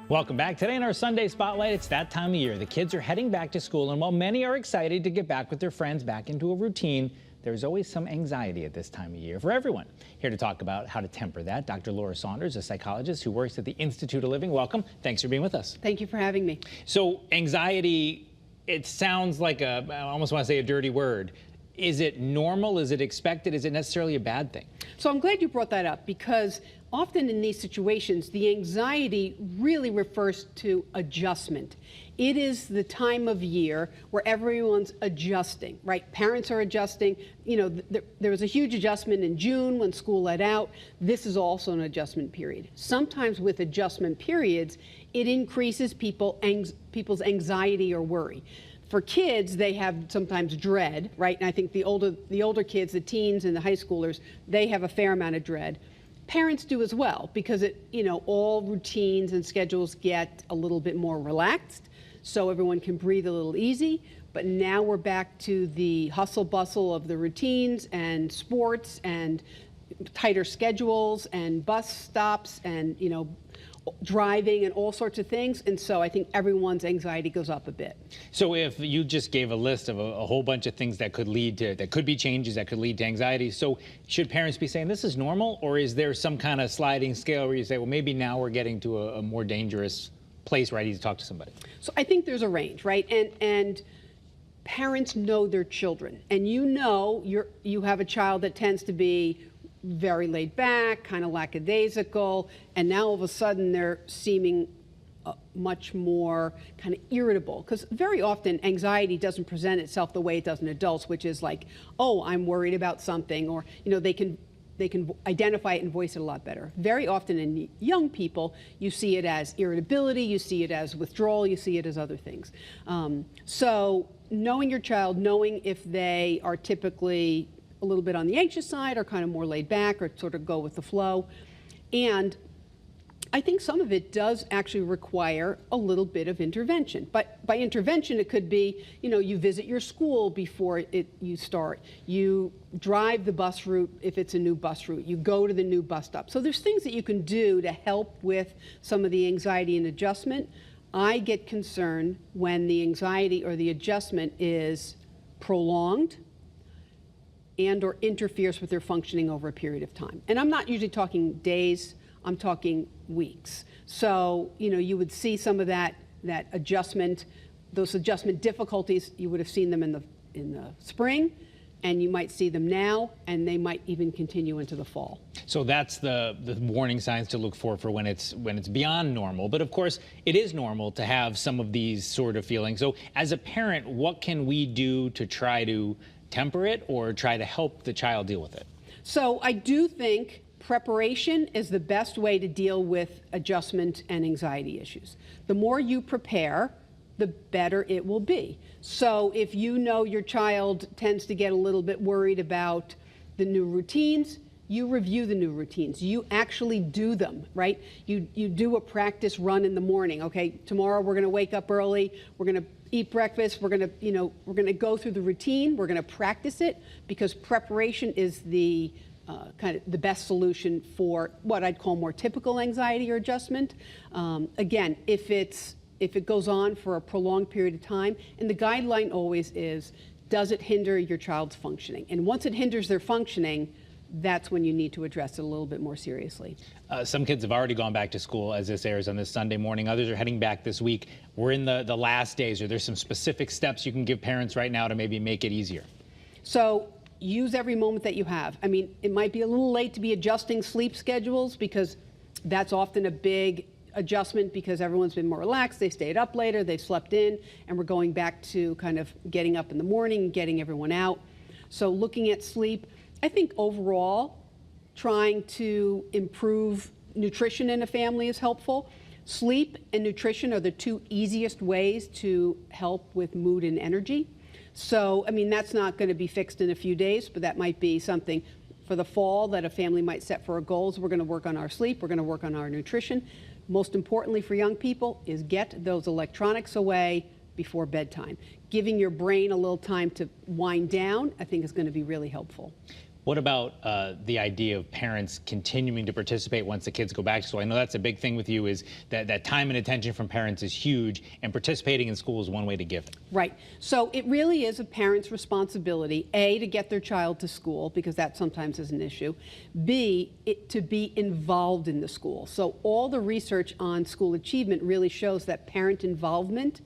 Welcome back. Today in our Sunday Spotlight, it's that time of year. The kids are heading back to school, and while many are excited to get back with their friends back into a routine, there's always some anxiety at this time of year for everyone. Here to talk about how to temper that, Dr. Laura Saunders, a psychologist who works at the Institute of Living. Welcome. Thanks for being with us. Thank you for having me. So anxiety, it sounds like I almost want to say a dirty word. Is it normal? Is it expected? Is it necessarily a bad thing? So I'm glad you brought that up, because often in these situations, the anxiety really refers to adjustment. It is the time of year where everyone's adjusting, right? Parents are adjusting. You know, there was a huge adjustment in June when school let out. This is also an adjustment period. Sometimes with adjustment periods, it increases people's anxiety or worry. For kids, they have sometimes dread, right? And I think the older kids, the teens and the high schoolers, they have a fair amount of dread. Parents do as well, because all routines and schedules get a little bit more relaxed, so everyone can breathe a little easy. But now we're back to the hustle bustle of the routines and sports and tighter schedules and bus stops and driving and all sorts of things. And so I think everyone's anxiety goes up a bit. So if you just gave a list of a whole bunch of things that could be changes that could lead to anxiety, so should parents be saying this is normal, or is there some kind of sliding scale where you say, well, maybe now we're getting to a more dangerous place where I need to talk to somebody? So I think there's a range, right? And parents know their children, and you have a child that tends to be very laid back, kind of lackadaisical, and now all of a sudden they're seeming much more kind of irritable, because very often anxiety doesn't present itself the way it does in adults, which is like, oh, I'm worried about something, or they can identify it and voice it a lot better. Very often in young people, you see it as irritability, you see it as withdrawal, you see it as other things. So knowing your child, knowing if they are typically a little bit on the anxious side or kind of more laid back or sort of go with the flow. And I think some of it does actually require a little bit of intervention. But by intervention, it could be, you visit your school before you start. You drive the bus route if it's a new bus route. You go to the new bus stop. So there's things that you can do to help with some of the anxiety and adjustment. I get concerned when the anxiety or the adjustment is prolonged and or interferes with their functioning over a period of time. And I'm not usually talking days, I'm talking weeks. So, you would see some of that adjustment, those adjustment difficulties, you would have seen them in the spring, and you might see them now, and they might even continue into the fall. So that's the warning signs to look for when it's beyond normal. But of course, it is normal to have some of these sort of feelings. So as a parent, what can we do to try to temper it or try to help the child deal with it? So I do think preparation is the best way to deal with adjustment and anxiety issues. The more you prepare, the better it will be. So if your child tends to get a little bit worried about the new routines, you review the new routines. You actually do them, right? You do a practice run in the morning. Okay, tomorrow we're going to wake up early. We're going to eat breakfast. We're going to go through the routine. We're going to practice it, because preparation is the kind of the best solution for what I'd call more typical anxiety or adjustment. Again, if it goes on for a prolonged period of time, and the guideline always is, does it hinder your child's functioning? And once it hinders their functioning, that's when you need to address it a little bit more seriously. Some kids have already gone back to school as this airs on this Sunday morning. Others are heading back this week. We're in the last days. Are there some specific steps you can give parents right now to maybe make it easier? So use every moment that you have. I mean, it might be a little late to be adjusting sleep schedules, because that's often a big adjustment, because everyone's been more relaxed, they stayed up later, they slept in, and we're going back to kind of getting up in the morning, getting everyone out. So looking at sleep, I think overall, trying to improve nutrition in a family is helpful. Sleep and nutrition are the two easiest ways to help with mood and energy. So, I mean, that's not going to be fixed in a few days, but that might be something for the fall that a family might set for a goals. We're going to work on our sleep. We're going to work on our nutrition. Most importantly for young people is get those electronics away before bedtime. Giving your brain a little time to wind down, I think, is going to be really helpful. What about the idea of parents continuing to participate once the kids go back to school? I know that's a big thing with you, is that time and attention from parents is huge, and participating in school is one way to give it. Right. So it really is a parent's responsibility, A, to get their child to school, because that sometimes is an issue, B, to be involved in the school. So all the research on school achievement really shows that parent involvement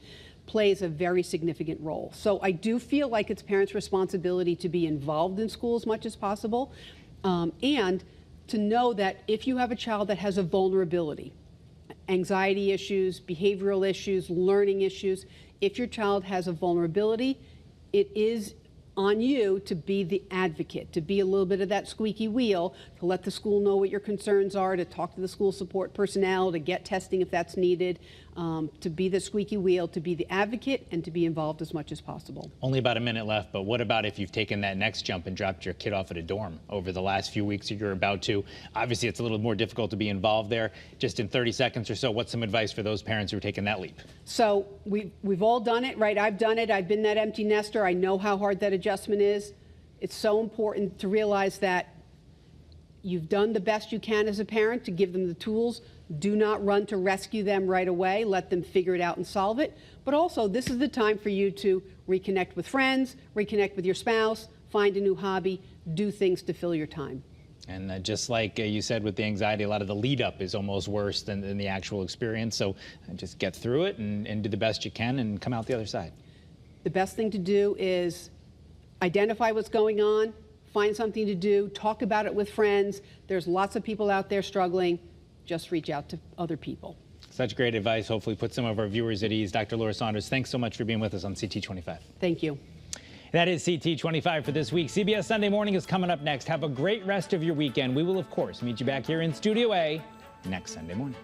plays a very significant role. So I do feel like it's parents' responsibility to be involved in school as much as possible, and to know that if you have a child that has a vulnerability, anxiety issues, behavioral issues, learning issues, if your child has a vulnerability, it is on you to be the advocate, to be a little bit of that squeaky wheel, to let the school know what your concerns are, to talk to the school support personnel, to get testing if that's needed, to be the squeaky wheel, to be the advocate, and to be involved as much as possible. Only about a minute left, but what about if you've taken that next jump and dropped your kid off at a dorm over the last few weeks, or you're about to? Obviously, it's a little more difficult to be involved there. Just in 30 seconds or so, what's some advice for those parents who are taking that leap? So we've all done it, right? I've done it. I've been that empty nester. I know how hard that adjustment is. It's so important to realize that you've done the best you can as a parent to give them the tools. Do not run to rescue them right away. Let them figure it out and solve it. But also, this is the time for you to reconnect with friends, reconnect with your spouse, find a new hobby, do things to fill your time. And just like you said with the anxiety, a lot of the lead up is almost worse than the actual experience. So just get through it and do the best you can and come out the other side. The best thing to do is identify what's going on, find something to do, talk about it with friends. There's lots of people out there struggling. Just reach out to other people. Such great advice. Hopefully put some of our viewers at ease. Dr. Laura Saunders, thanks so much for being with us on CT25. Thank you. That is CT25 for this week. CBS Sunday Morning is coming up next. Have a great rest of your weekend. We will, of course, meet you back here in Studio A next Sunday morning.